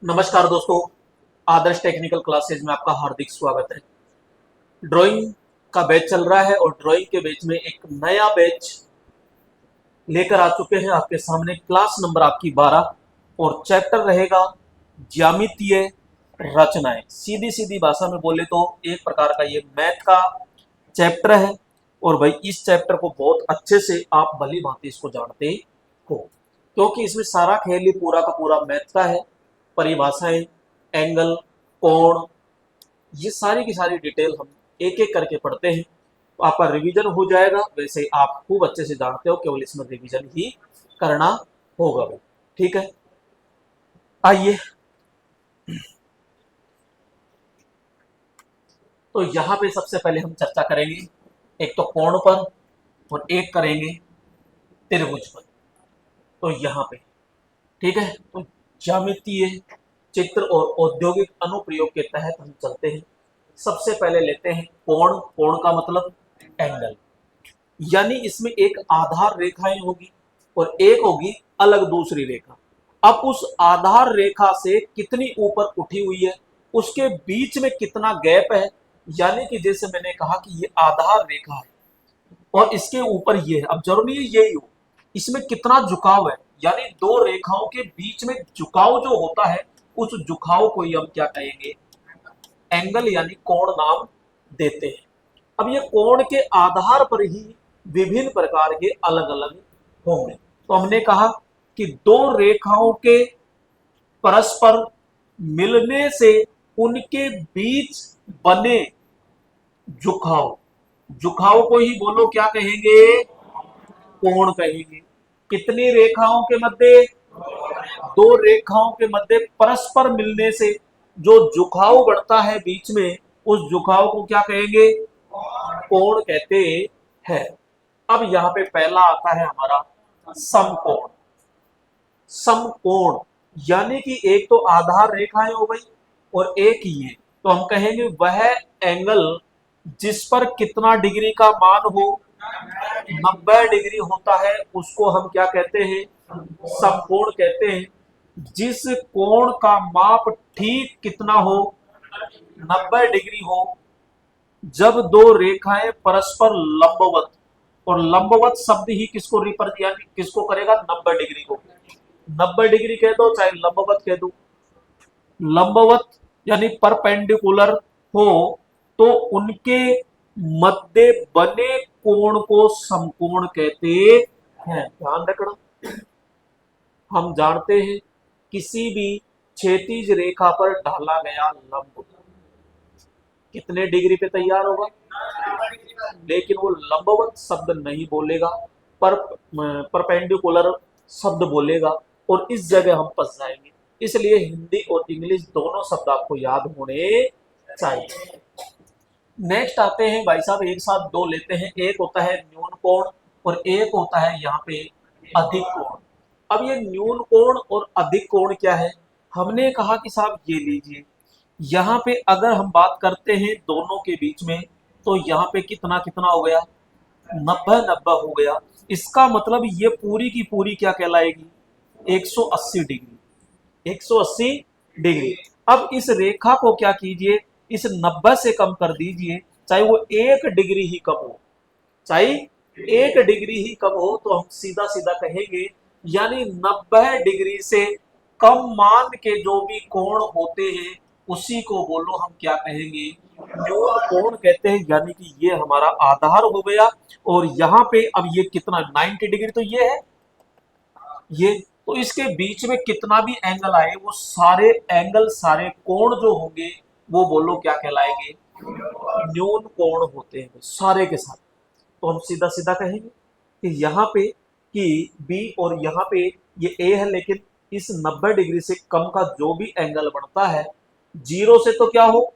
नमस्कार दोस्तों, आदर्श technical classes में आपका हार्दिक स्वागत है। ड्राइंग का बैच चल रहा है और ड्राइंग के बैच में एक नया बैच लेकर आ चुके हैं आपके सामने। क्लास नंबर आपकी 12 और चैप्टर रहेगा ज्यामितीय रचनाएं। सीधी सीधी भाषा में बोले तो एक प्रकार का ये मैथ का चैप्टर है और भाई इस चैप्टर को बहुत अच्छे से आप भली भांति इसको जानते हो, क्योंकि इसमें सारा खेल ही पूरा का पूरा मैथ का है। परिभाषाएं, एंगल, कोण, ये सारी की सारी डिटेल हम एक एक करके पढ़ते हैं तो आपका रिवीजन हो जाएगा। वैसे आप खूब अच्छे से जानते हो, केवल इसमें रिवीजन ही करना होगा भाई। ठीक है, आइए। तो यहाँ पे सबसे पहले हम चर्चा करेंगे एक तो कोण पर और एक करेंगे त्रिभुज पर। तो यहाँ पे ठीक है, तो ज्यामितीय चित्र और औद्योगिक अनुप्रयोग के तहत हम चलते हैं। सबसे पहले लेते हैं कोण। कोण का मतलब एंगल, यानी इसमें एक आधार रेखाएं होगी और एक होगी अलग दूसरी रेखा। अब उस आधार रेखा से कितनी ऊपर उठी हुई है, उसके बीच में कितना गैप है, यानी कि जैसे मैंने कहा कि ये आधार रेखा है और इसके ऊपर ये है। अब जरूरी है यही हो, इसमें कितना झुकाव है, यानी दो रेखाओं के बीच में झुकाव जो होता है, उस झुकाव को ही हम क्या कहेंगे, एंगल यानी कोण नाम देते हैं। अब ये कोण के आधार पर ही विभिन्न प्रकार के अलग अलग होंगे। तो हमने कहा कि दो रेखाओं के परस्पर मिलने से उनके बीच बने झुकाव, झुकाव को ही बोलो क्या कहेंगे, कोण कहेंगे। कितनी रेखाओं के मध्य, दो रेखाओं के मध्य परस्पर मिलने से जो झुकाव बढ़ता है बीच में, उस झुकाव को क्या कहेंगे, कोण कहते हैं। अब यहां पे पहला आता है हमारा समकोण। समकोण यानी कि एक तो आधार रेखाएं हो गई और एक ही है, तो हम कहेंगे वह एंगल जिस पर कितना डिग्री का मान हो, 90 डिग्री होता है, उसको हम क्या कहते हैं, समकोण कहते हैं। जिस कोण का माप ठीक कितना हो, 90 डिग्री हो, जब दो रेखाएं परस्पर लंबवत, और लंबवत शब्द ही किसको रिपर यानी किसको करेगा, 90 डिग्री को। 90 डिग्री कह दो चाहे लंबवत कह दो, लंबवत यानी परपेंडिकुलर हो, तो उनके मध्य बने कोण को समकोण कहते हैं। ध्यान रखना, हम जानते हैं किसी भी क्षैतिज रेखा पर ढाला गया लंब कितने डिग्री पे तैयार होगा, लेकिन वो लंबवत शब्द नहीं बोलेगा, पर परपेंडिकुलर शब्द बोलेगा और इस जगह हम फंस जाएंगे। इसलिए हिंदी और इंग्लिश दोनों शब्द आपको याद होने चाहिए। नेक्स्ट आते हैं भाई साहब, एक साथ दो लेते हैं। एक होता है न्यून कोण और एक होता है यहाँ पे अधिक कोण। अब ये न्यून कोण और अधिक कोण क्या है, हमने कहा कि साहब ये लीजिए, यहाँ पे अगर हम बात करते हैं दोनों के बीच में, तो यहाँ पे कितना कितना हो गया, 90 90 हो गया। इसका मतलब ये पूरी की पूरी क्या कहलाएगी, 180 डिग्री, 180 डिग्री। अब इस रेखा को क्या कीजिए, इस 90 से कम कर दीजिए, चाहे वो 1 डिग्री ही कम हो, चाहे 1 डिग्री ही कम हो, तो हम सीधा सीधा कहेंगे, यानी 90 डिग्री से कम मान के जो भी कोण होते हैं उसी को बोलो हम क्या कहेंगे, न्यून कोण कहते हैं। यानी कि ये हमारा आधार हो गया और यहाँ पे अब ये कितना, 90 डिग्री तो ये है, ये तो इसके बीच में कितना भी एंगल आए, वो सारे एंगल सारे कोण जो होंगे वो बोलो क्या कहलाएंगे, न्यून कोण होते हैं सारे के सारे। तो हम सीधा सीधा कहेंगे कि यहाँ पे कि बी और यहाँ पे ये ए है, लेकिन इस 90 डिग्री से कम का जो भी एंगल बनता है, जीरो से तो क्या हो,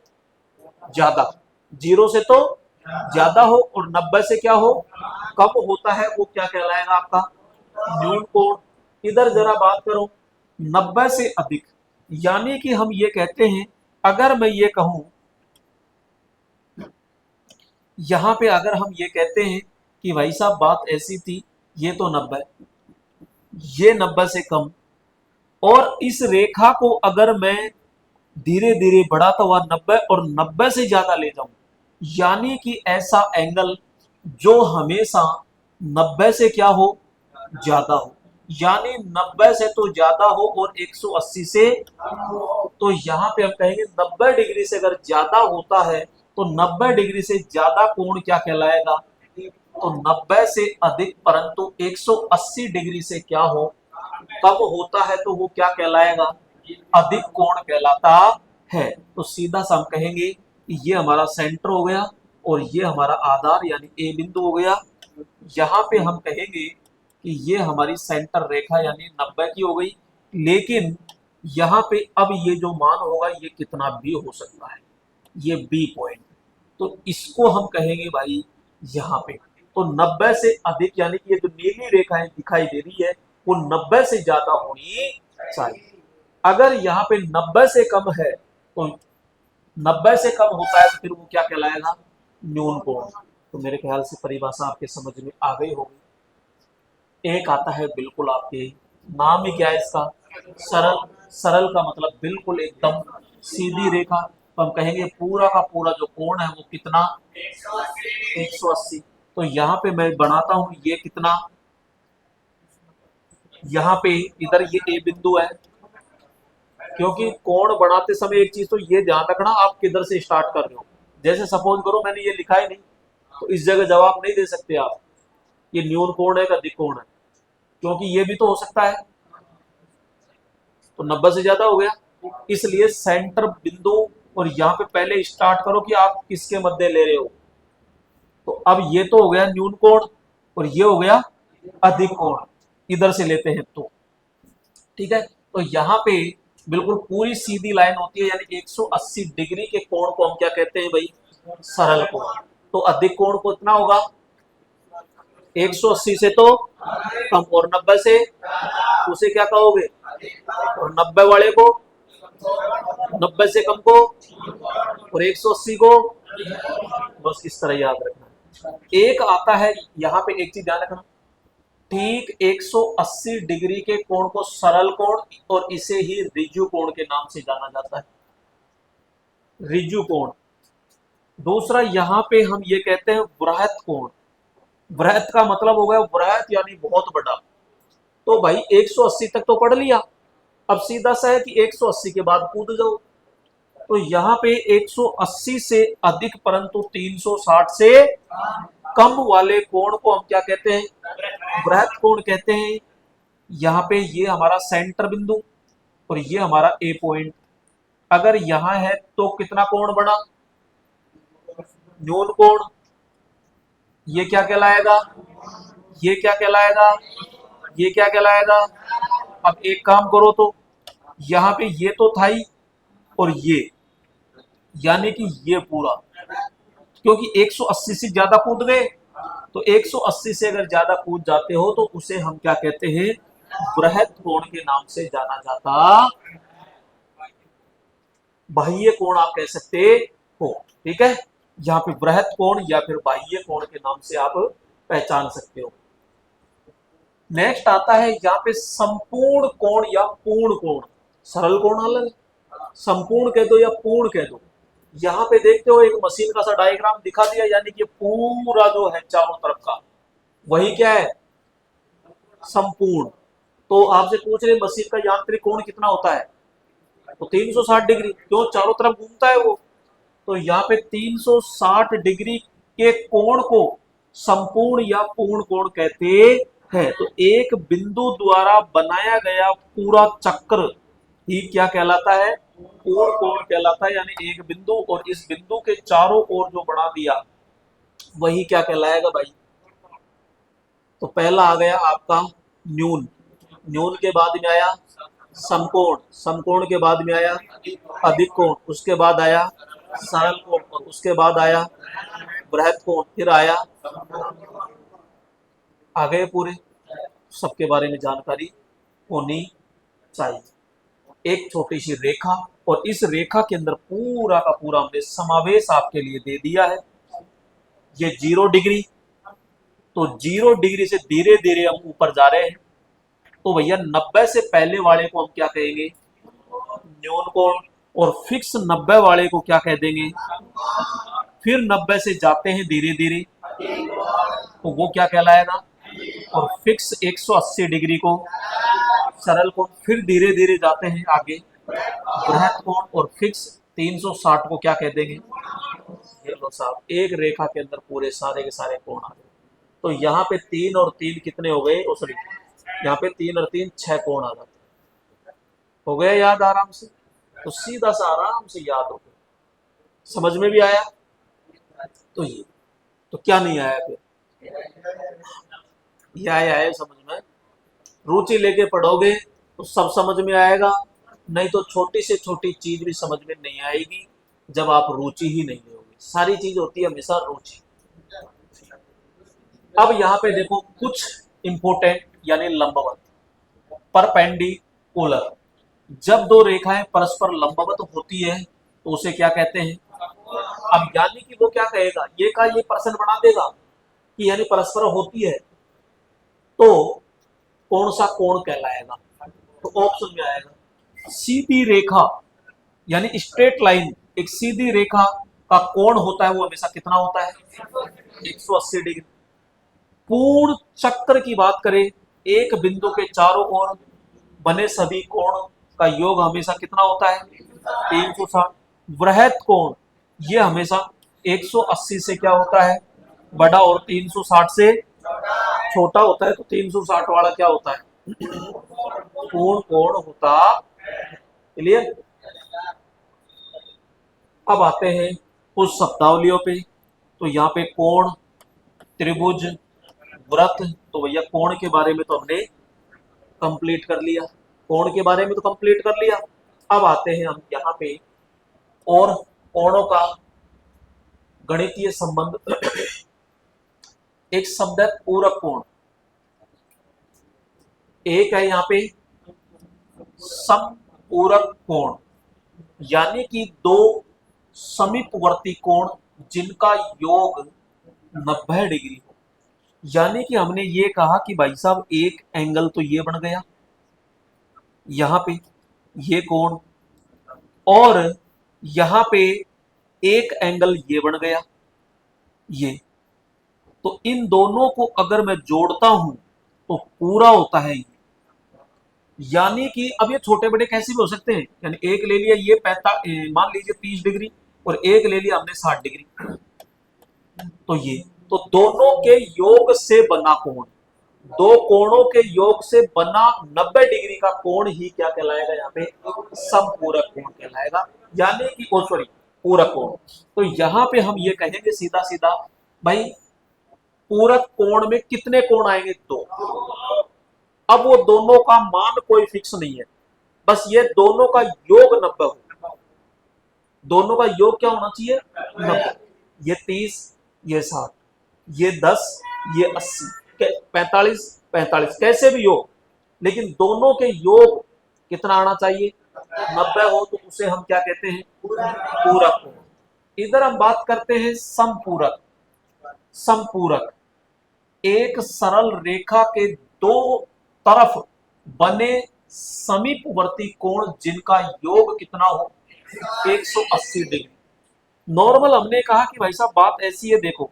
ज्यादा, जीरो से तो ज्यादा हो और 90 से क्या हो, कम होता है, वो क्या कहलाएगा आपका, न्यून कोण। इधर जरा बात करो 90 से अधिक, यानी कि हम ये कहते हैं, अगर मैं ये कहूं, यहां पे अगर हम ये कहते हैं कि भाई साहब बात ऐसी थी, ये तो 90, ये 90 से कम और इस रेखा को अगर मैं धीरे धीरे बढ़ाता हुआ 90 और 90 से ज्यादा ले जाऊं, यानी कि ऐसा एंगल जो हमेशा 90 से क्या हो, ज्यादा हो, यानी 90 से तो ज्यादा हो और 180 से, तो यहां पे हम कहेंगे 90 डिग्री से अगर ज्यादा होता है तो 90 डिग्री से ज्यादा कोण क्या कहलाएगा, तो 90 से अधिक परंतु 180 डिग्री से क्या हो, कम होता है तो वो क्या कहलाएगा, अधिक कोण कहलाता है। तो सीधा सा हम कहेंगे कि ये हमारा सेंटर हो गया और ये हमारा आधार यानी ए बिंदु हो गया। यहाँ पे हम कहेंगे कि ये हमारी सेंटर रेखा यानी 90 की हो गई, लेकिन यहाँ पे अब ये जो मान होगा ये कितना भी हो सकता है, ये बी पॉइंट, तो इसको हम कहेंगे भाई यहाँ पे, तो 90 से अधिक यानी कि ये जो नीली रेखाएं दिखाई दे रही है वो 90 से ज्यादा होनी चाहिए। अगर यहाँ पे 90 से कम है तो 90 से कम होता है तो फिर वो क्या कहलाएगा, न्यून कोण। तो मेरे ख्याल से परिभाषा आपके समझ में आ गई होगी। एक आता है बिल्कुल आपके, नाम ही क्या है इसका, सरल। सरल का मतलब बिल्कुल एकदम सीधी रेखा, तो हम कहेंगे पूरा का पूरा जो कोण है वो कितना, 180। तो यहाँ पे मैं बनाता हूं ये कितना, यहाँ पे इधर ये ए बिंदु है, क्योंकि कोण बढ़ाते समय एक चीज तो ये ध्यान रखना आप किधर से स्टार्ट कर रहे हो। जैसे सपोज करो मैंने ये लिखा ही नहीं, तो इस जगह जवाब नहीं दे सकते आप ये न्यून कोण है कि अधिक कोण है, क्योंकि ये भी तो हो सकता है। तो 90 से ज्यादा हो गया, इसलिए सेंटर बिंदु और यहाँ पे पहले स्टार्ट करो कि आप किसके मध्य ले रहे हो। तो अब ये तो हो गया न्यून कोण और ये हो गया अधिक कोण, इधर से लेते हैं तो ठीक है। तो यहाँ पे बिल्कुल पूरी सीधी लाइन होती है, यानी 180 डिग्री के कोण को हम क्या कहते हैं भाई, सरल कोण। तो अधिक कोण को इतना होगा 180 से तो कम, और 90 से उसे क्या कहोगे, और 90 वाले को 90 से कम को और 180 को, बस इस तरह याद रखना। एक आता है यहाँ पे, एक चीज ध्यान रखना, ठीक 180 डिग्री के कोण को सरल कोण और इसे ही ऋजु कोण के नाम से जाना जाता है, ऋजु कोण। दूसरा यहाँ पे हम ये कहते हैं वृहत कोण। वृहत का मतलब हो गया, वृहत यानी बहुत बड़ा। तो भाई 180 तक तो पढ़ लिया, अब सीधा सा है कि 180 के बाद कूद जाओ। तो यहाँ पे 180 से अधिक परंतु 360 से कम वाले कोण को हम क्या कहते हैं, वृहत कोण कहते हैं। यहाँ पे ये हमारा सेंटर बिंदु और ये हमारा ए पॉइंट, अगर यहाँ है तो कितना कोण बना, न्यून कोण। ये क्या कहलाएगा, ये क्या कहलाएगा, ये क्या कहलाएगा। अब एक काम करो, तो यहाँ पे ये तो था ही और ये, यानी कि ये पूरा, क्योंकि 180 से ज्यादा कूद गए, तो 180 से अगर ज्यादा कूद जाते हो तो उसे हम क्या कहते हैं, वृहत कोण के नाम से जाना जाता, बाह्य कोण आप कह सकते हो। ठीक है, यहाँ पे वृहत कोण या फिर बाह्य कोण के नाम से आप पहचान सकते हो। नेक्स्ट आता है यहाँ पे संपूर्ण कोण या पूर्ण कोण। सरल कोण अलग, संपूर्ण कह दो या पूर्ण कह दो। यहाँ पे देखते हो एक मशीन का सा डायग्राम दिखा दिया, यानी कि पूरा जो है चारों तरफ का वही क्या है, संपूर्ण। तो आपसे पूछ रहे मशीन का यांत्रिक कोण कितना होता है, तो 360 डिग्री, क्यों, चारों तरफ घूमता है वो। तो यहाँ पे 360 डिग्री के कोण को संपूर्ण या पूर्ण कोण कहते हैं। तो एक बिंदु द्वारा बनाया गया पूरा चक्र ही क्या कहलाता है, पूर्ण कोण कहलाता है। यानी एक बिंदु और इस बिंदु के चारों ओर जो बना दिया वही क्या कहलाएगा भाई। तो पहला आ गया आपका न्यून, न्यून के बाद में आया समकोण, समकोण के बाद में आया अधिक कोण, उसके बाद आया सरल कोण और उसके बाद आया बृहत कोण, फिर आया, आ गए पूरे। सबके बारे में जानकारी होनी चाहिए। एक छोटी सी रेखा और इस रेखा के अंदर पूरा का पूरा हमने समावेश आपके लिए दे दिया है। ये 0 डिग्री, तो 0 डिग्री से धीरे धीरे हम ऊपर जा रहे हैं। तो भैया 90 से पहले वाले को हम क्या कहेंगे, न्यून कोण, और फिक्स 90 वाले को क्या कह देंगे। फिर 90 से जाते हैं धीरे धीरे, तो वो क्या कहलाएगा, और फिक्स 180 डिग्री को सरल कोण, फिर धीरे धीरे जाते हैं आगे बृहत कोण, और फिक्स 360 को क्या कह देंगे। ये लो साहब, एक रेखा के अंदर पूरे सारे के सारे कोण आ गए। तो यहाँ पे 3 और 3 कितने हो गए, सॉरी, यहाँ पे 3 और 3 6 कोण आ जाते, हो गया याद आराम से। तो सीधा सा आराम से याद हो गया, समझ में भी आया। तो ये तो क्या नहीं आया फिर, ये आया है समझ में। रुचि लेके पढ़ोगे तो सब समझ में आएगा, नहीं तो छोटी से छोटी चीज भी समझ में नहीं आएगी जब आप रुचि ही नहीं लोगे। सारी चीज होती है हमेशा रुचि। अब यहाँ पे देखो कुछ इंपोर्टेंट, यानी लंबवत, परपेंडिकुलर। जब दो रेखाएं परस्पर लंबवत होती है तो उसे क्या कहते हैं। अब यानी कि वो क्या कहेगा, ये का ये प्रश्न बना देगा कि यानी परस्पर होती है तो कौन सा कोण कहलाएगा। तो ऑप्शन में आएगा सीधी रेखा, यानी स्ट्रेट लाइन, एक सीधी रेखा का कोण होता है वो हमेशा कितना होता है, 180 डिग्री। पूर्ण चक्र की बात करें, एक बिंदु के चारों ओर बने सभी कोण का योग हमेशा कितना होता है, 360। वृहत कोण ये हमेशा 180 से क्या होता है, बड़ा, और 360 से छोटा होता है। तो 360 वाला क्या होता है, पूर्ण कोण होता। क्लियर। अब आते हैं कुछ शब्दावलियों पे। तो यहाँ पे कोण, त्रिभुज, व्रत, तो भैया कोण के बारे में तो हमने कंप्लीट कर लिया, कोण के बारे में तो कंप्लीट कर लिया। अब आते हैं हम यहाँ पे और कोणों का गणितीय संबंध। एक शब्द है पूरक कोण, एक है यहाँ पे समपूरक कोण, यानी कि दो समीपवर्ती कोण जिनका योग 90 डिग्री हो। यानी कि हमने ये कहा कि भाई साहब एक एंगल तो ये बन गया यहाँ पे, ये कोण, और यहाँ पे एक एंगल ये बन गया ये। तो इन दोनों को अगर मैं जोड़ता हूं तो पूरा होता है ये। यानी कि अब ये छोटे बड़े कैसे भी हो सकते हैं, यानी एक ले लिया ये मान लीजिए 30 डिग्री, और एक ले लिया हमने 60 डिग्री। तो ये तो दोनों के योग से बना कोण, दो कोणों के योग से बना 90 डिग्री का कोण ही क्या कहलाएगा, यहाँ पे समपूरक कोण कहलाएगा, यानी कि सॉरी पूरक कोण। तो यहाँ पे हम ये कहेंगे सीधा सीधा, भाई पूरक कोण में कितने कोण आएंगे, दो। अब वो दोनों का मान कोई फिक्स नहीं है, बस ये दोनों का योग 90 हो, दोनों का योग क्या होना चाहिए, 90। ये 30, ये 60, ये 10, ये 80, 45, 45, कैसे भी योग, लेकिन दोनों के योग कितना आना चाहिए, 90 हो, तो उसे हम क्या कहते हैं, पूरक कोण। इधर हम बात करते हैं समपूरक। समपूरक एक सरल रेखा के दो तरफ बने समीपवर्ती कोण जिनका योग कितना हो, 180 डिग्री। नॉर्मल हमने कहा कि भाई साहब बात ऐसी है, देखो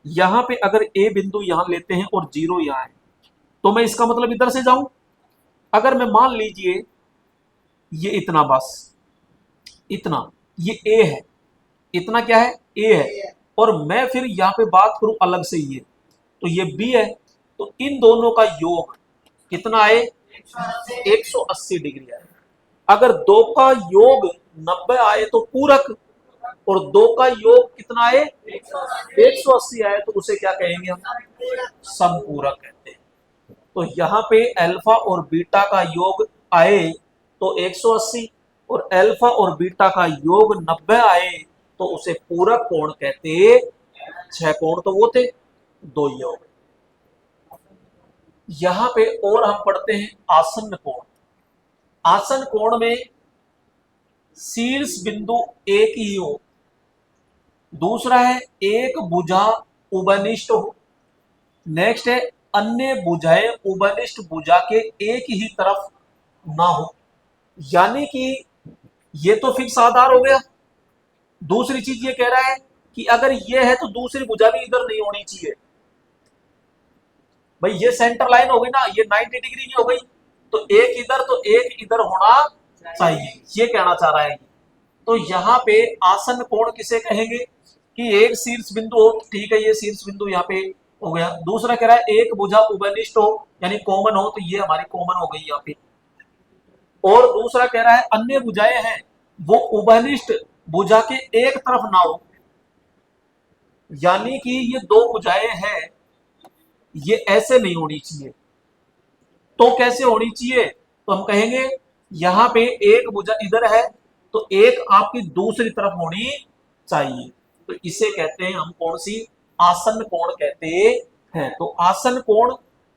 यहां पे अगर ए बिंदु यहां लेते हैं और 0 यहां है, तो मैं इसका मतलब इधर से जाऊं। अगर मैं मान लीजिए ये इतना, बस इतना, ये ए है, इतना क्या है, ए है, और मैं फिर यहां पे बात करूं अलग से ये, तो ये बी है, तो इन दोनों का योग कितना आए, 180 डिग्री आए। अगर दो का योग 90 आए तो पूरक, और दो का योग कितना आए, 180 आए, तो उसे क्या कहेंगे हम, समपूरक कहते हैं। तो यहाँ पे अल्फा और बीटा का योग आए तो 180, और अल्फा और बीटा का योग 90 आए तो उसे पूरक कोण कहते। 6 कोण तो वो थे, 2 योग। यहां पे और हम पढ़ते हैं आसन्न कोण। आसन्न कोण में शीर्ष बिंदु एक ही हो, दूसरा है एक भुजा उभयनिष्ठ हो, नेक्स्ट है अन्य भुजाएं उभयनिष्ठ भुजा के एक ही तरफ ना हो। यानी कि ये तो फिक्स आधार हो गया। दूसरी चीज ये कह रहा है कि अगर ये है तो दूसरी भुजा भी इधर नहीं होनी चाहिए। भाई ये सेंटर लाइन हो गई ना, ये 90 डिग्री की हो गई, तो एक इधर होना चाहिए, ये कहना चाह रहा है। तो यहाँ पे आसन कोण किसे कहेंगे कि एक शीर्ष बिंदु हो, ठीक है, ये शीर्ष बिंदु यहाँ पे हो गया। दूसरा कह रहा है एक भुजा उभयनिष्ठ हो यानी कॉमन हो, तो ये हमारी कॉमन हो गई यहाँ पे। और दूसरा कह रहा है अन्य भुजाएं हैं वो उभयनिष्ठ भुजा के एक तरफ ना हो, यानी कि ये दो भुजाएं हैं ये ऐसे नहीं होनी चाहिए। तो कैसे होनी चाहिए, तो हम कहेंगे यहां पे एक भुजा इधर है तो एक आपकी दूसरी तरफ होनी चाहिए। तो इसे कहते हैं हम कौन सी, आसन कोण कहते हैं। तो आसन कोण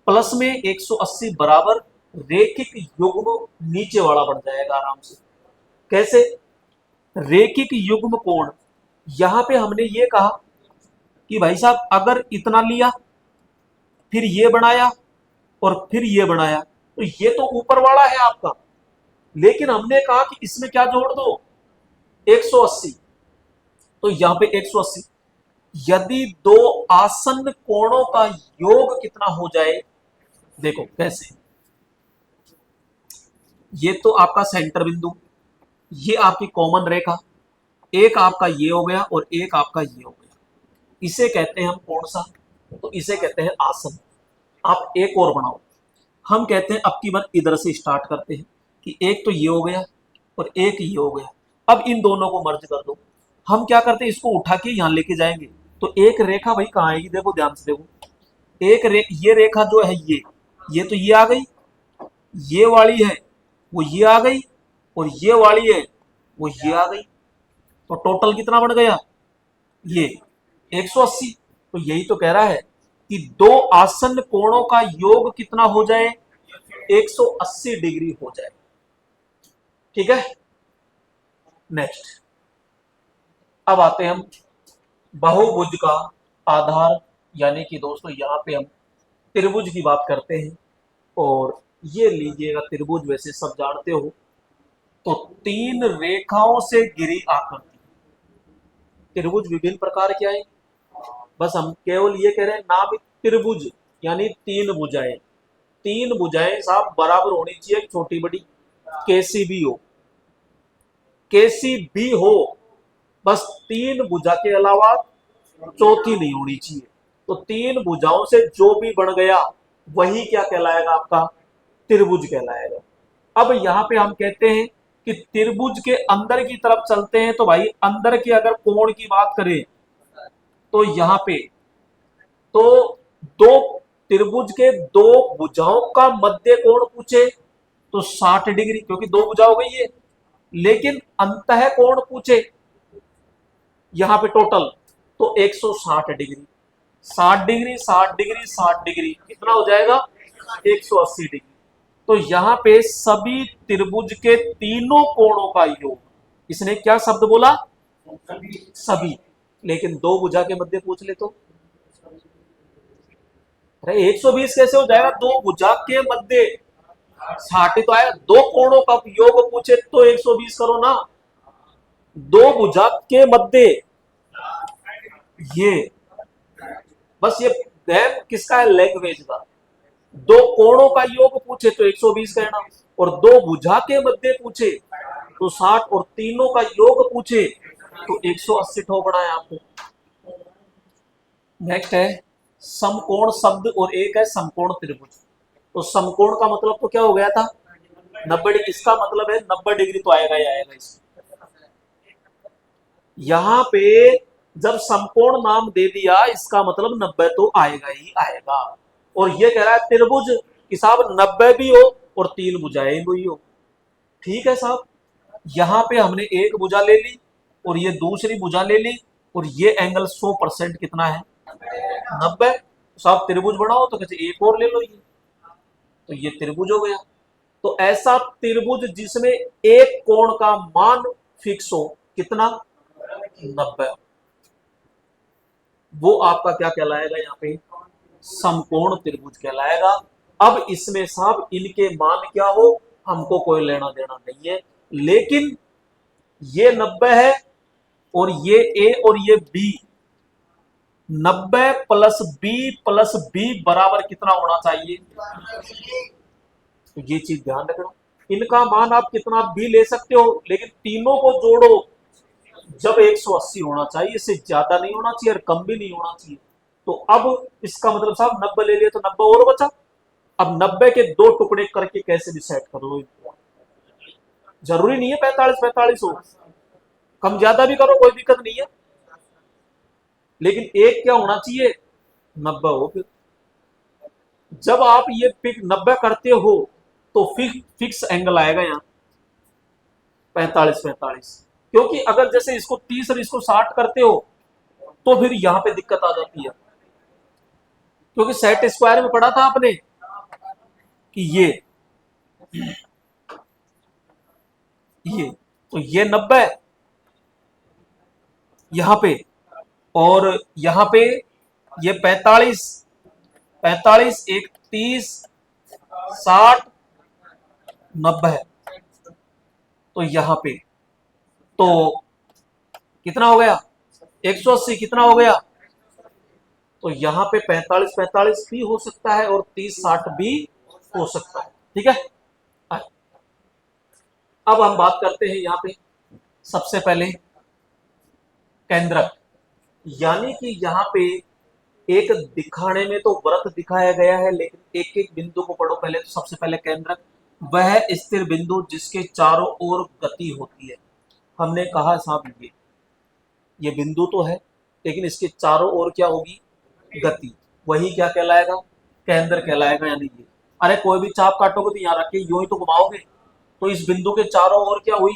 प्लस में 180 बराबर रेखिक युग्म नीचे वाला बढ़ जाएगा आराम से। कैसे, रेखिक युग्म कोण, यहां पे हमने ये कहा कि भाई साहब अगर इतना लिया फिर ये बनाया और फिर ये बनाया तो ये तो ऊपर वाला है आपका, लेकिन हमने कहा कि इसमें क्या जोड़ दो 180, तो यहां पे 180। यदि दो आसन्न कोणों का योग कितना हो जाए, देखो कैसे, ये तो आपका सेंटर बिंदु, ये आपकी कॉमन रेखा, एक आपका ये हो गया और एक आपका ये हो गया, इसे कहते हैं हम कौन सा, तो इसे कहते हैं आसन। आप एक और बनाओ, हम कहते हैं अब की बार इधर से स्टार्ट करते हैं कि एक तो ये हो गया और एक ये हो गया, अब इन दोनों को मर्ज कर दो। हम क्या करते हैं, इसको उठा के यहां लेके जाएंगे, तो एक रेखा भाई कहां आएगी, देखो ध्यान से देखो, ये रेखा जो है ये तो ये आ गई, ये वाली है वो ये आ गई, और ये वाली है वो ये आ गई, तो टोटल कितना बन गया ये 180। तो यही तो कह रहा है कि दो आसन्न कोणों का योग कितना हो जाए, 180 डिग्री हो जाए। ठीक है, नेक्स्ट अब आते हैं हम बहुभुज का आधार, यानी कि दोस्तों यहां पे हम त्रिभुज की बात करते हैं। और ये लीजिएगा त्रिभुज, वैसे सब जानते हो, तो तीन रेखाओं से घिरी आकृति। त्रिभुज विभिन्न प्रकार के आए, बस हम केवल ये कह रहे हैं नाम त्रिभुज यानी तीन भुजाएं। तीन भुजाएं साहब बराबर होनी चाहिए, छोटी बड़ी, कैसी भी हो, कैसी भी हो, बस तीन भुजा के अलावा चौथी नहीं होनी चाहिए। तो तीन भुजाओं से जो भी बन गया वही क्या कहलाएगा, आपका त्रिभुज कहलाएगा। अब यहां पे हम कहते हैं कि त्रिभुज के अंदर की तरफ चलते हैं, तो भाई अंदर की अगर कोण की बात करें तो यहां पे तो दो त्रिभुज के दो भुजाओं का मध्य कोण पूछे तो 60 डिग्री, क्योंकि दो भुजा हो गई है। लेकिन अंतः कोण पूछे यहां पे टोटल तो 160 डिग्री, 60 डिग्री 60 डिग्री 60 डिग्री कितना हो जाएगा 180 डिग्री। तो यहां पे सभी त्रिभुज के तीनों कोणों का योग, इसने क्या शब्द बोला, सभी, लेकिन दो भुजा के मध्य पूछ ले तो अरे 120 कैसे हो जाएगा, दो भुजा के मध्य 60 तो आएगा, दो कोणों का योग पूछे तो 120 करो ना, दो भुजा के मध्य, ये बस ये गैप किसका है, लैंग्वेज का। दो कोणों का योग पूछे तो 120 कहना, और दो भुजा के मध्य पूछे तो 60, और तीनों का योग पूछे तो 180 ठोकना है आपको। नेक्स्ट है समकोण शब्द, और एक है समकोण त्रिभुज। तो समकोण का मतलब तो क्या हो गया था 90 डिग्री, इसका मतलब है 90 डिग्री तो आएगा ही आएगा इसमें। यहां पे जब समकोण नाम दे दिया इसका मतलब 90 तो आएगा ही आएगा। और ये कह रहा है त्रिभुज कि साहब 90 भी हो और तीन भुजाएं भी हो। ठीक है साहब, यहां पे हमने एक भुजा ले ली और ये दूसरी भुजा ले ली, और ये एंगल 100% कितना है 90। साहब त्रिभुज बनाओ तो कहते एक और ले लो, ये तो ये त्रिभुज हो गया। तो ऐसा त्रिभुज जिसमें एक कोण का मान फिक्स हो, कितना 90, वो आपका क्या कहलाएगा यहाँ पे समकोण त्रिभुज कहलाएगा। अब इसमें साहब इनके मान क्या हो हमको कोई लेना देना नहीं है, लेकिन ये 90 है और ये ए और ये बी, 90 प्लस बी बराबर कितना होना चाहिए, तो ये चीज ध्यान रखना। इनका मान आप कितना भी ले सकते हो, लेकिन तीनों को जोड़ो जब 180 होना चाहिए, इससे ज्यादा नहीं होना चाहिए और कम भी नहीं होना चाहिए। तो अब इसका मतलब साहब 90 ले लिया तो 90 और बचा। अब 90 के दो टुकड़े करके कैसे भी सेट कर लो, जरूरी नहीं है 45 45 हो, कम ज्यादा भी करो कोई दिक्कत नहीं है, लेकिन एक क्या होना चाहिए 90 हो। फिर जब आप ये 90 करते हो तो फिक्स एंगल आएगा यहाँ 45 45, क्योंकि अगर जैसे इसको 30 और इसको 60 करते हो तो फिर यहां पे दिक्कत आ जाती है, क्योंकि सेट स्क्वायर में पढ़ा था आपने कि ये तो ये 90 यहां पे और यहां पे ये 45 45 एक 30 60 90, तो यहां पे तो कितना हो गया 180, कितना हो गया, तो यहां पे 45 45 भी हो सकता है और 30 60 भी हो सकता है। ठीक है, अब हम बात करते हैं यहां पे सबसे पहले केंद्रक, यानी कि यहां पे एक दिखाने में तो वृत्त दिखाया गया है, लेकिन एक एक बिंदु को पढ़ो पहले। तो सबसे पहले केंद्रक वह स्थिर बिंदु जिसके चारों ओर गति होती है। हमने कहा साहब ये बिंदु तो है, लेकिन इसके चारों ओर क्या होगी, गति, वही क्या कहलाएगा, केंद्र कहलाएगा। यानी ये अरे कोई भी चाप काटोगे तो यहाँ रख के यूं ही तो घुमाओगे, तो इस बिंदु के चारों ओर क्या हुई,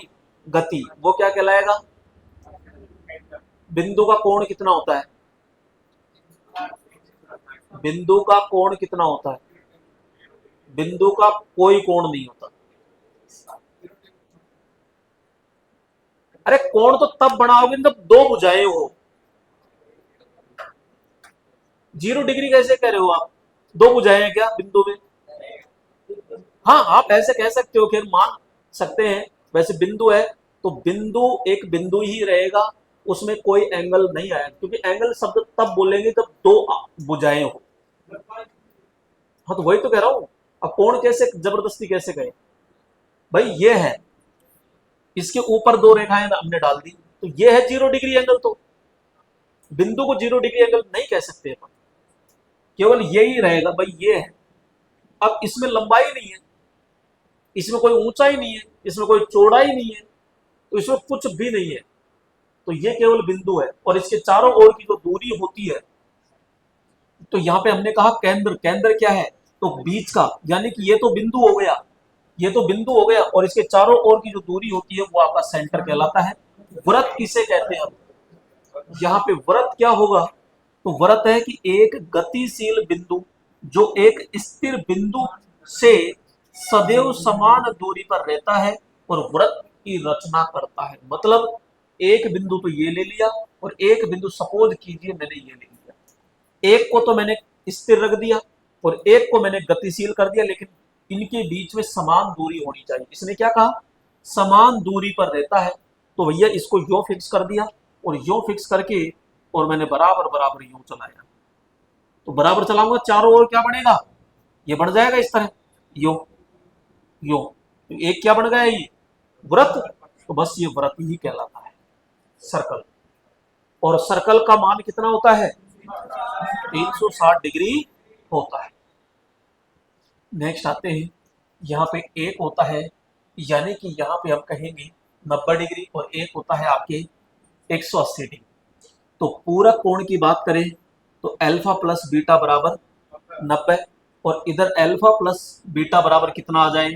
गति, वो क्या कहलाएगा। बिंदु का कोण कितना होता है, बिंदु का कोण कितना होता है, बिंदु का कोई कोण नहीं होता। अरे कोण तो तब बनाओगे जब दो भुजाएं हो। 0 डिग्री कैसे कह रहे हो आप, दो भुजाएं हैं क्या बिंदु में। हाँ आप ऐसे कह सकते हो, फिर मान सकते हैं। वैसे बिंदु है तो बिंदु एक बिंदु ही रहेगा, उसमें कोई एंगल नहीं आएगा, क्योंकि एंगल शब्द तब बोलेंगे जब दो भुजाएं हो। हाँ तो वही तो कह रहा हूं। अब कोण कैसे जबरदस्ती कैसे कहे भाई, ये है, इसके ऊपर दो रेखाएं हमने डाल दी तो ये है 0 डिग्री एंगल। तो बिंदु को 0 डिग्री एंगल नहीं कह सकते अपन, केवल यही रहेगा भाई ये है। अब इसमें लंबाई नहीं है, इसमें कोई ऊंचाई नहीं है, इसमें कोई चौड़ाई नहीं है, तो इसमें कुछ भी नहीं है, तो ये केवल बिंदु है। और इसके चारों ओर की जो दूरी होती है, तो यहां पे हमने कहा केंद्र, केंद्र क्या है, तो बीच का, यानी कि ये तो बिंदु हो गया, ये तो बिंदु हो गया, और इसके चारों ओर की जो दूरी होती है वो आपका सेंटर कहलाता है। वृत्त किसे कहते हैं, यहाँ पे वृत्त क्या होगा, तो वृत्त है कि एक गतिशील बिंदु जो एक स्थिर बिंदु से सदैव समान दूरी पर रहता है और वृत्त की रचना करता है। मतलब एक बिंदु तो ये ले लिया और एक बिंदु सपोज कीजिए मैंने ये ले लिया, एक को तो मैंने स्थिर रख दिया और एक को मैंने गतिशील कर दिया, लेकिन इनके बीच में समान दूरी होनी चाहिए। इसने क्या कहा, समान दूरी पर रहता है, तो भैया इसको यो फिक्स कर दिया और यो फिक्स करके और मैंने बराबर बराबर यूं चलाया, तो बराबर चलाऊंगा चारों ओर क्या बनेगा, ये बन जाएगा इस तरह यो यो, तो एक क्या बन गया ये वृत्त, तो बस ये वृत्त ही कहलाता है सर्कल। और सर्कल का मान कितना होता है 360 डिग्री होता है। नेक्स्ट आते हैं, यहाँ पे एक होता है, यानी कि यहाँ पे हम कहेंगे 90 डिग्री और एक होता है आपके 180 डिग्री। तो पूरा कोण की बात करें तो अल्फा प्लस बीटा बराबर 90, और इधर अल्फा प्लस बीटा बराबर कितना आ जाए,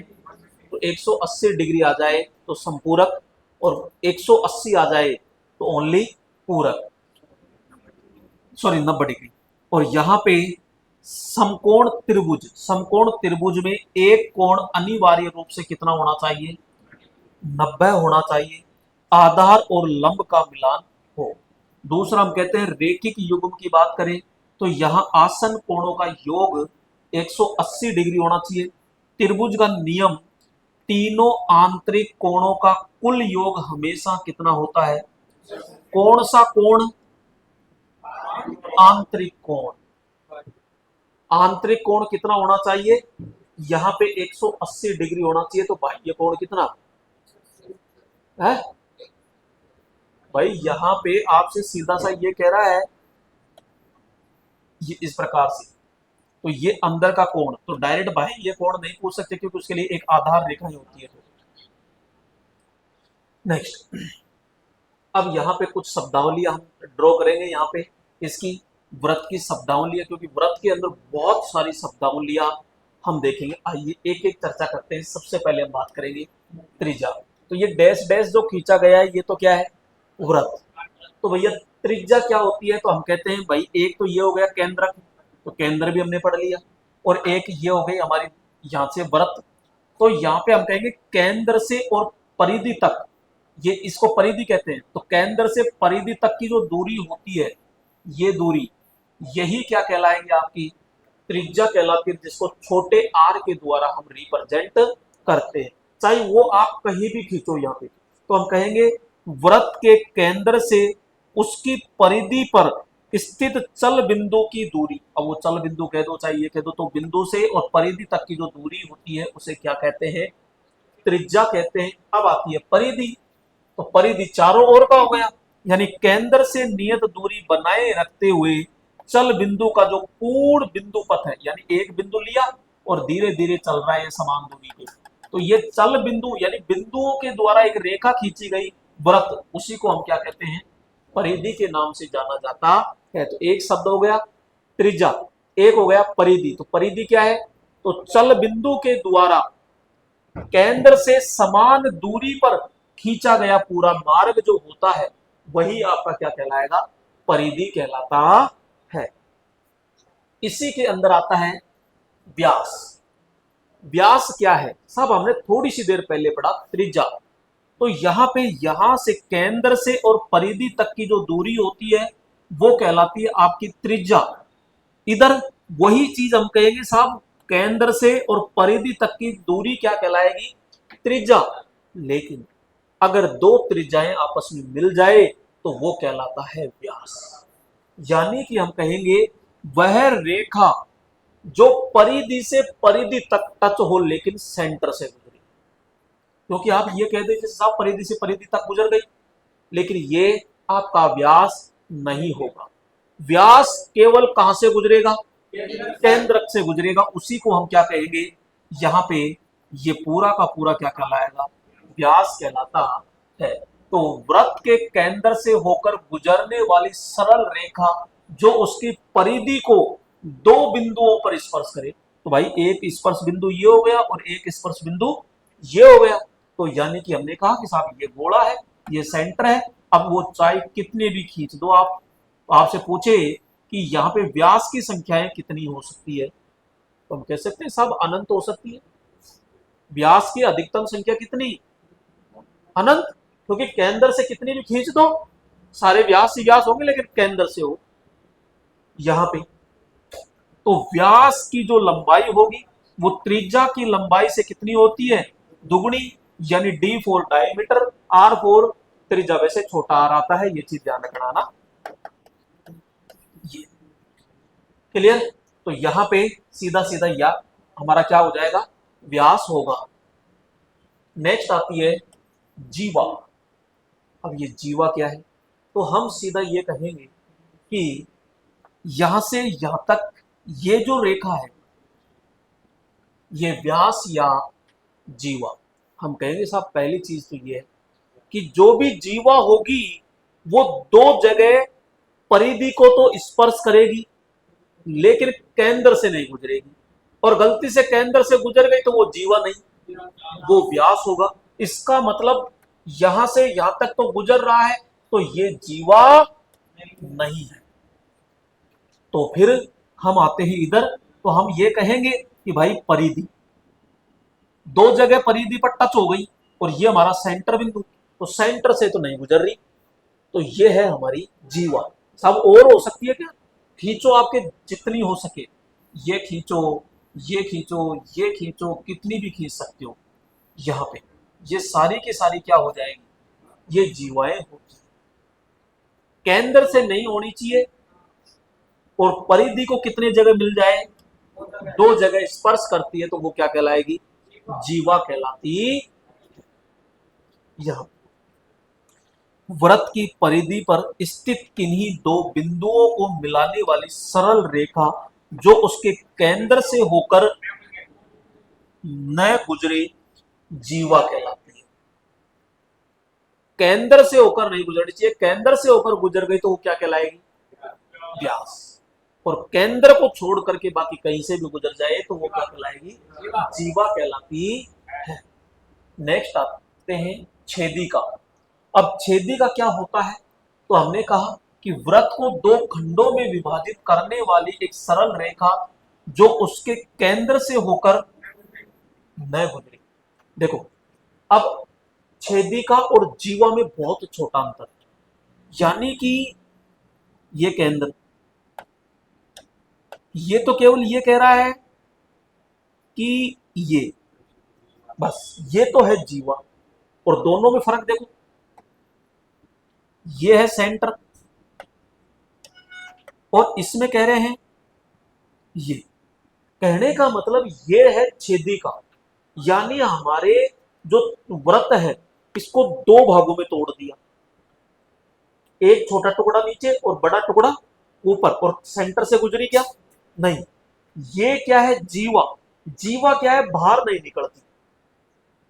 तो 180 डिग्री आ जाए तो संपूरक, और 180 आ जाए तो ओनली पूरक, सॉरी 90 डिग्री। और यहाँ पे समकोण त्रिभुज, समकोण त्रिभुज में एक कोण अनिवार्य रूप से कितना होना चाहिए, 90 होना चाहिए, आधार और लंब का मिलान हो। दूसरा हम कहते हैं रेखिक युग्म की बात करें तो यहां आसन कोणों का योग 180 डिग्री होना चाहिए। त्रिभुज का नियम, तीनों आंतरिक कोणों का कुल योग हमेशा कितना होता है? कौन सा कोण? आंतरिक कोण। आंतरिक कोण कितना होना चाहिए? यहां पे 180 डिग्री होना चाहिए। तो बाह्य कोण कितना है भाई? यहां पे आपसे सीधा सा ये कह रहा है, ये इस प्रकार से, तो ये अंदर का कोण, तो डायरेक्ट बाह्य कोण नहीं पूछ सकते क्योंकि उसके लिए एक आधार रेखा ही होती है। नेक्स्ट, अब यहाँ पे कुछ शब्दावलियां हम ड्रॉ करेंगे। यहाँ पे इसकी व्रत की शब्दावलियां, क्योंकि व्रत के अंदर बहुत सारी शब्दावलियां हम देखेंगे। आइए एक एक चर्चा करते हैं। सबसे पहले हम बात करेंगे त्रिज्या। तो ये डैश डैश जो खींचा गया है, ये तो क्या है? व्रत। तो भैया त्रिज्या क्या होती है? तो हम कहते हैं भाई, एक तो ये हो गया केंद्रक, तो केंद्र भी हमने पढ़ लिया, और एक ये हो गई हमारी यहाँ से व्रत। तो यहाँ पे हम कहेंगे केंद्र से और परिधि तक, ये इसको परिधि कहते हैं। तो केंद्र से परिधि तक की जो दूरी होती है, ये दूरी, यही क्या कहलाएंगे? आपकी त्रिज्या कहलाती है, जिसको छोटे आर के द्वारा हम रिप्रेजेंट करते हैं। चाहे वो आप कहीं भी खींचो यहाँ पे, तो हम कहेंगे वृत्त के केंद्र से उसकी परिधि पर स्थित चल बिंदु की दूरी। अब वो चल बिंदु कह दो, चाहे ये कह दो, तो बिंदु से और परिधि तक की जो दूरी होती है उसे क्या कहते हैं? त्रिज्या कहते हैं। अब आती है परिधि। तो परिधि चारों ओर का हो गया, यानी केंद्र से नियत दूरी बनाए रखते हुए चल बिंदु का जो पूर्ण बिंदु पथ है, यानी एक बिंदु लिया और धीरे धीरे चल रहा है समान दूरी पे, तो ये चल बिंदु यानी बिंदुओं के द्वारा एक रेखा खींची गई वृत्त, उसी को हम क्या कहते हैं? परिधि के नाम से जाना जाता है। तो एक शब्द हो गया त्रिज्या, एक हो गया परिधि। तो परिधि क्या है? तो चल बिंदु के द्वारा केंद्र से समान दूरी पर खींचा गया पूरा मार्ग जो होता है, वही आपका क्या कहलाएगा? परिधि कहलाता है। इसी के अंदर आता है व्यास। व्यास क्या है साहब? हमने थोड़ी सी देर पहले पढ़ा त्रिज्या। तो यहां पे, यहां से केंद्र से और परिधि तक की जो दूरी होती है, वो कहलाती है आपकी त्रिज्या। इधर वही चीज हम कहेंगे साहब, केंद्र से और परिधि तक की दूरी क्या कहलाएगी? त्रिज्या। लेकिन अगर दो त्रिज्याएं आपस में मिल जाए तो वो कहलाता है व्यास। यानी कि हम कहेंगे वह रेखा जो परिधि से परिधि तक टच हो लेकिन सेंटर से गुजरी। क्योंकि आप ये कह दें साहब परिधि से परिधि तक गुजर गई, लेकिन ये आपका व्यास नहीं होगा। व्यास केवल कहां से गुजरेगा? केंद्रक से गुजरेगा। उसी को हम क्या कहेंगे? यहाँ पे ये पूरा का पूरा क्या कहलाएगा? व्यास कहलाता है। तो वृत्त के केंद्र से होकर गुजरने वाली सरल रेखा जो उसकी परिधि को दो बिंदुओं पर स्पर्श करे, तो भाई एक स्पर्श बिंदु ये हो गया और एक स्पर्श बिंदु ये हो गया। तो यानी कि हमने कहा कि साहब ये गोला है, ये सेंटर है। अब वो चाहे कितने भी खींच दो आप, आपसे पूछे कि यहाँ पे व्यास की संख्याएं कितनी हो सकती है, तो हम कह सकते हैं साहब अनंत हो सकती है। व्यास की अधिकतम संख्या कितनी? अनंत। क्योंकि केंद्र से कितनी भी खींच दो, सारे व्यास ही व्यास होंगे, लेकिन केंद्र से हो यहां पे। तो व्यास की जो लंबाई होगी वो त्रिज्या की लंबाई से कितनी होती है? दुगुनी। यानी D4 डायमीटर, R4 त्रिज्या। वैसे छोटा आर आता है, ये चीज ध्यान रखना ना। ये क्लियर? तो यहां पे सीधा सीधा या हमारा क्या हो जाएगा? व्यास होगा। नेक्स्ट आती है जीवा। अब ये जीवा क्या है? तो हम सीधा ये कहेंगे कि यहां से यहां तक ये जो रेखा है, ये व्यास या जीवा। हम कहेंगे साहब पहली चीज तो ये है कि जो भी जीवा होगी वो दो जगह परिधि को तो स्पर्श करेगी, लेकिन केंद्र से नहीं गुजरेगी। और गलती से केंद्र से गुजर गई तो वो जीवा नहीं, वो व्यास होगा। इसका मतलब यहां से यहां तक तो गुजर रहा है, तो ये जीवा नहीं है। तो फिर हम आते हैं इधर, तो हम ये कहेंगे कि भाई परिधि, दो जगह परिधि पर टच हो गई और ये हमारा सेंटर बिंदु, तो सेंटर से तो नहीं गुजर रही, तो ये है हमारी जीवा। सब और हो सकती है क्या? खींचो आपके जितनी हो सके, ये खींचो, ये खींचो, ये खींचो, कितनी भी खींच सकते हो। यहाँ पे ये सारी की सारी क्या हो जाएगी, ये जीवाएं होती हैं। केंद्र से नहीं होनी चाहिए, और परिधि को कितने जगह मिल जाए, दो जगह स्पर्श करती है, तो वो क्या कहलाएगी, जीवा कहलाती। यह वृत्त की परिधि पर स्थित किन्हीं दो बिंदुओं को मिलाने वाली सरल रेखा जो उसके केंद्र से होकर न गुजरे, जीवा कहलाती है। केंद्र से होकर नहीं गुजरनी चाहिए, केंद्र से होकर गुजर गई तो वो क्या कहलाएगी, व्यास। और केंद्र को छोड़ करके बाकी कहीं से भी गुजर जाए तो वो क्या कहलाएगी, जीवा कहलाती है। नेक्स्ट आते हैं छेदिका। अब छेदिका क्या होता है, तो हमने कहा कि वृत्त को दो खंडों में विभाजित करने वाली एक सरल रेखा जो उसके केंद्र से होकर न गुजरी। देखो, अब छेदिका और जीवा में बहुत छोटा अंतर है, यानी कि ये केंद्र, ये तो केवल ये कह रहा है कि ये, बस ये तो है जीवा, और दोनों में फर्क देखो, ये है सेंटर और इसमें कह रहे हैं ये। कहने का मतलब ये है छेदिका, यानी हमारे जो व्रत है इसको दो भागों में तोड़ दिया, एक छोटा टुकड़ा नीचे और बड़ा टुकड़ा ऊपर, और सेंटर से गुजरी क्या, नहीं। ये क्या है, जीवा। जीवा क्या है, बाहर नहीं निकलती,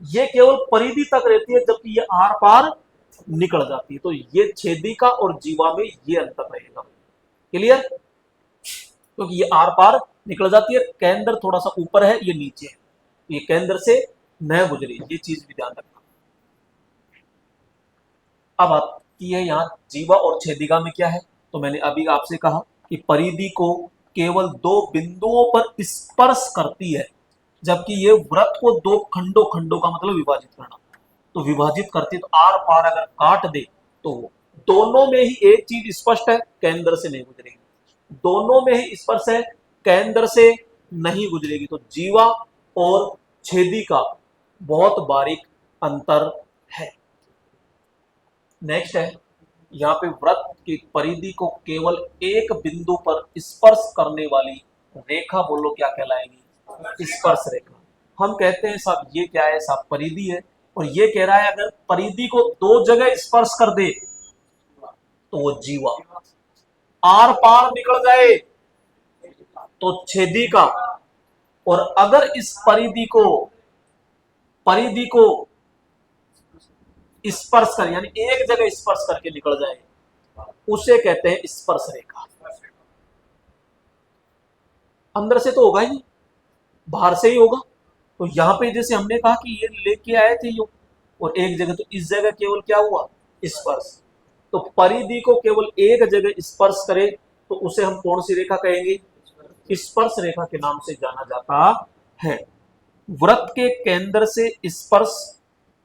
ये केवल परिधि तक रहती है, जबकि ये आर पार निकल जाती है। तो ये छेदिका और जीवा में ये अंतर रहेगा। क्लियर, क्योंकि ये आर पार निकल जाती है, केंद्र थोड़ा सा ऊपर है, ये नीचे है, ये केंद्र से न गुजरी, ये चीज भी ध्यान रखना। अब आती है यहाँ जीवा और छेदिका में क्या है, तो मैंने अभी आपसे कहा कि परिधि को केवल दो बिंदुओं पर स्पर्श करती है, जबकि ये वृत्त को दो खंडों, खंडों का मतलब विभाजित करना, तो विभाजित करती है, तो आर पार अगर काट दे तो दोनों में ही एक चीज स्पष्ट है, केंद्र से नहीं गुजरेगी, दोनों में ही स्पर्श है, केंद्र से नहीं गुजरेगी। तो जीवा और छेदिका बहुत बारीक अंतर है। नेक्स्ट है यहाँ पे वृत्त की परिधि को केवल एक बिंदु पर स्पर्श करने वाली रेखा बोलो क्या कहलाएगी, स्पर्श रेखा। हम कहते हैं साहब ये क्या है, साहब परिधि है, और ये कह रहा है अगर परिधि को दो जगह स्पर्श कर दे तो वो जीवा, आर पार निकल जाए तो छेदिका, और अगर इस परिधि को स्पर्श कर, यानी एक जगह स्पर्श करके निकल जाए, उसे कहते हैं स्पर्श रेखा। अंदर से तो होगा ही नहीं, बाहर से ही होगा। तो यहां पे जैसे हमने कहा कि ये लेके आए थे यो, और एक जगह, तो इस जगह केवल क्या हुआ, स्पर्श। तो परिधि को केवल एक जगह स्पर्श करे तो उसे हम कौन सी रेखा कहेंगे, स्पर्श रेखा के नाम से जाना जाता है। वृत्त के केंद्र से स्पर्श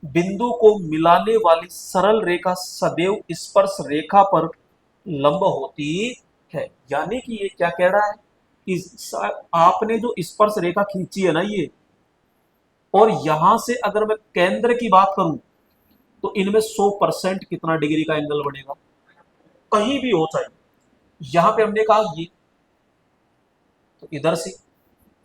बिंदु को मिलाने वाली सरल रेखा सदैव स्पर्श रेखा पर लंब होती है। यानी कि ये क्या कह रहा है कि आपने जो स्पर्श रेखा खींची है ना ये, और यहां से अगर मैं केंद्र की बात करूं तो इनमें 100% कितना डिग्री का एंगल बनेगा, कहीं भी हो चाहे। यहां पे हमने कहा ये, तो इधर से,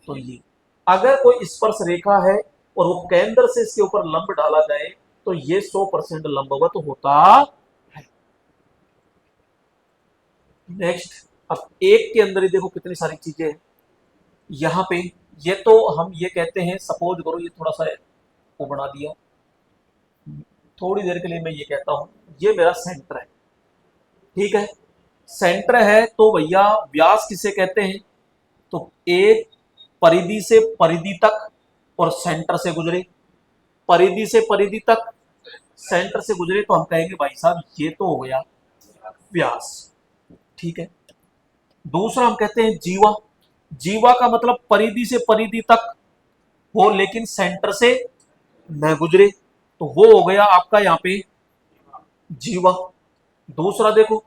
तो ये, अगर कोई स्पर्श रेखा है और वो केंद्र से इसके ऊपर लंब डाला जाए तो ये 100% लंबवत होता है। नेक्स्ट, अब एक के अंदर ही देखो कितनी सारी चीजें हैं। यहां पे ये तो हम ये कहते हैं, सपोज करो ये थोड़ा सा वो बना दिया, थोड़ी देर के लिए मैं ये कहता हूं ये मेरा सेंटर है, ठीक है। सेंटर है तो भैया व्यास किसे कहते हैं, तो एक परिधि से परिधि तक और सेंटर से गुजरे, परिधि से परिधि तक सेंटर से गुजरे तो हम कहेंगे भाई साहब ये तो हो गया व्यास, ठीक है। दूसरा हम कहते हैं जीवा। जीवा का मतलब परिधि से परिधि तक हो लेकिन सेंटर से न गुजरे, तो वो हो गया आपका यहां पे जीवा। दूसरा देखो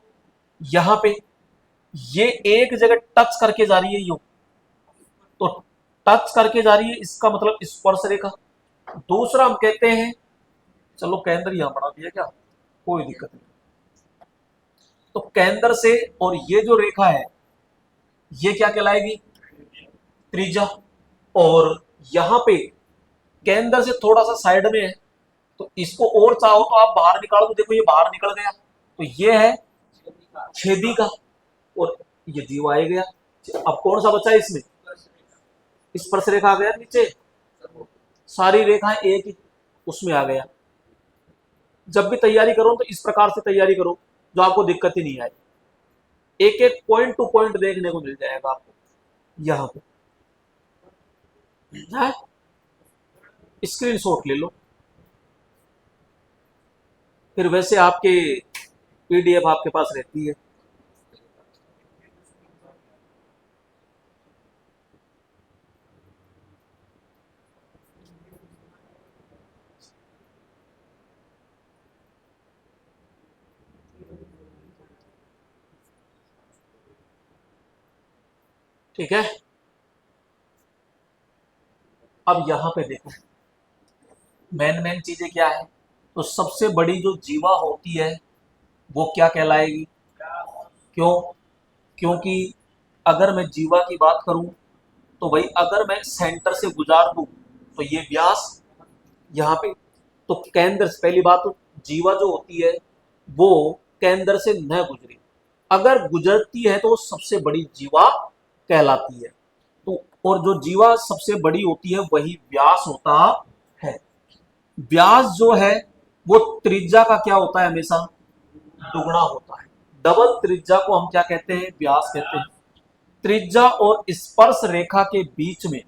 यहां पे ये एक जगह टच करके जा रही है यूं, तो टच करके जा रही है, इसका मतलब स्पर्श रेखा। दूसरा हम कहते हैं, चलो केंद्र यहां बना दिया क्या, कोई दिक्कत नहीं। तो केंद्र से और ये जो रेखा है ये क्या कहलाएगी, त्रिज्या। और यहां पे केंद्र से थोड़ा सा साइड में है, तो इसको और चाहो तो आप बाहर निकाल दो, देखो ये बाहर निकल गया, तो ये है छेदिका, और ये जीवा आ गया। अब कौन सा बचा है इसमें, स्पर्श रेखा आ गया नीचे, सारी रेखाएं एक ही उसमें आ गया। जब भी तैयारी करो तो इस प्रकार से तैयारी करो जो आपको दिक्कत ही नहीं आए, एक एक पॉइंट टू पॉइंट देखने को मिल जाएगा आपको यहां पे। स्क्रीनशॉट ले लो, फिर वैसे आपके पीडीएफ आपके पास रहती है। ठीक है, अब यहां पे देखो मेन चीजें क्या है। तो सबसे बड़ी जो जीवा होती है वो क्या कहलाएगी, क्यों, क्योंकि अगर मैं जीवा की बात करूं तो भाई अगर मैं सेंटर से गुजार दूं तो ये व्यास यहाँ पे, तो केंद्र से, पहली बात तो जीवा जो होती है वो केंद्र से न गुजरे, अगर गुजरती है तो वो सबसे बड़ी जीवा कहलाती है। तो और जो जीवा सबसे बड़ी होती है वही व्यास होता है। व्यास जो है वो त्रिज्या का क्या होता है, हमेशा दुगुना होता है। डबल त्रिज्या को हम क्या कहते हैं, व्यास कहते हैं। त्रिज्या और स्पर्श रेखा के बीच में,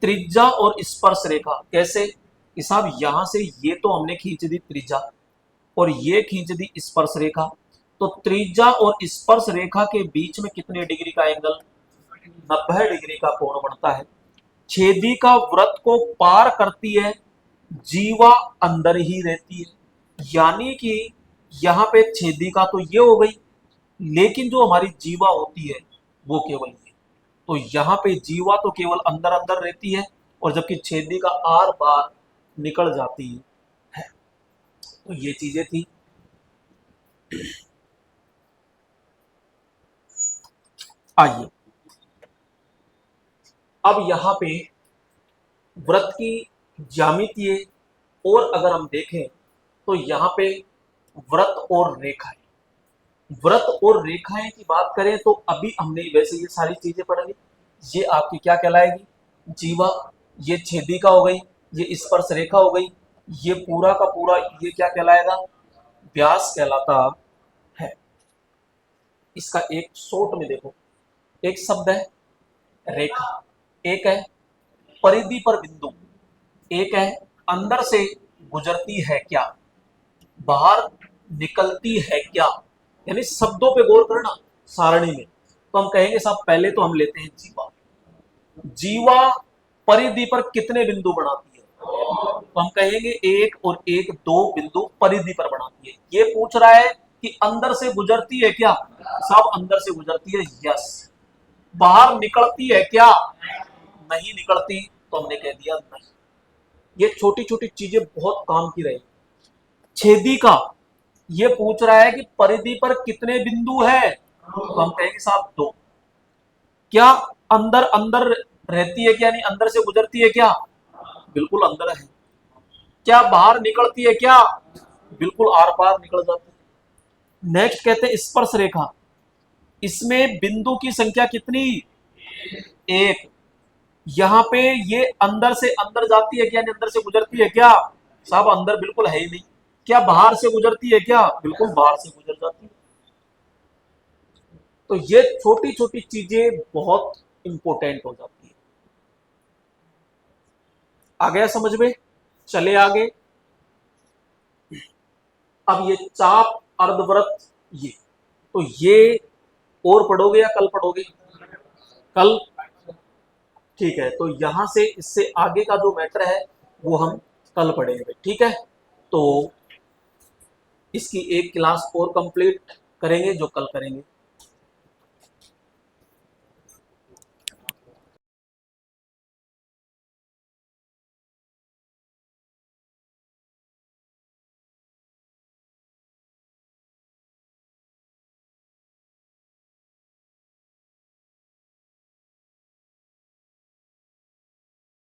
त्रिज्या और स्पर्श रेखा कैसे कि साहब यहां से ये तो हमने खींच दी त्रिज्या और ये खींच दी स्पर्श रेखा, तो त्रिज्या और स्पर्श रेखा के बीच में कितने डिग्री का एंगल, 90 डिग्री का कोण बनता है। छेदिका वृत्त को पार करती है, जीवा अंदर ही रहती है, यानी कि यहां पे छेदिका तो ये हो गई, लेकिन जो हमारी जीवा होती है वो केवल ये, तो यहां पे जीवा तो केवल अंदर अंदर रहती है, और जबकि छेदिका आर पार निकल जाती है। तो ये चीजें थी। आइए अब यहां पे वृत्त की ज्यामितीय और अगर हम देखें तो यहाँ पे वृत्त और रेखाएं, वृत्त और रेखाएं की बात करें तो अभी हमने वैसे ये सारी चीजें पढ़ी, ये आपकी क्या कहलाएगी, जीवा, ये छेदिका हो गई, ये स्पर्श रेखा हो गई, ये पूरा का पूरा ये क्या कहलाएगा, व्यास कहलाता है। इसका एक शॉर्ट में देखो, एक शब्द है रेखा, एक है परिधि पर बिंदु, एक है अंदर से गुजरती है क्या, बाहर निकलती है क्या, यानी शब्दों पे गौर करना सारणी में। तो हम कहेंगे साहब पहले तो हम लेते हैं जीवा, जीवा परिधि पर कितने बिंदु बनाती है, तो हम कहेंगे एक और एक, दो बिंदु परिधि पर बनाती है। ये पूछ रहा है कि अंदर से गुजरती है क्या, साहब अंदर से गुजरती है, यस। बाहर निकलती है क्या, नहीं निकलती, तो हमने कह दिया नहीं। ये छोटी छोटी चीजें बहुत काम की रही। छेदिका ये पूछ रहा है कि परिधि पर कितने बिंदु है, तो हम कहेंगे साहब दो। क्या अंदर अंदर रहती है क्या, यानी अंदर से गुजरती है क्या, बिल्कुल अंदर है। क्या बाहर निकलती है क्या, बिल्कुल आर पार निकल जाती है। नेक्स्ट कहते हैं स्पर्श रेखा, इसमें बिंदु की संख्या कितनी, एक। यहां पे ये अंदर से अंदर जाती है क्या, यानी अंदर से गुजरती है क्या, साहब अंदर बिल्कुल है ही नहीं। क्या बाहर से गुजरती है क्या, बिल्कुल बाहर से गुजर जाती है। तो ये छोटी छोटी चीजें बहुत इंपॉर्टेंट हो जाती है। आ गया समझ में, चले आगे। अब ये चाप अर्धवृत्त, ये तो ये और पढ़ोगे या कल पढ़ोगे, कल, ठीक है। तो यहां से इससे आगे का जो मैटर है वो हम कल पढ़ेंगे, ठीक है। तो इसकी एक क्लास और कंप्लीट करेंगे जो कल करेंगे।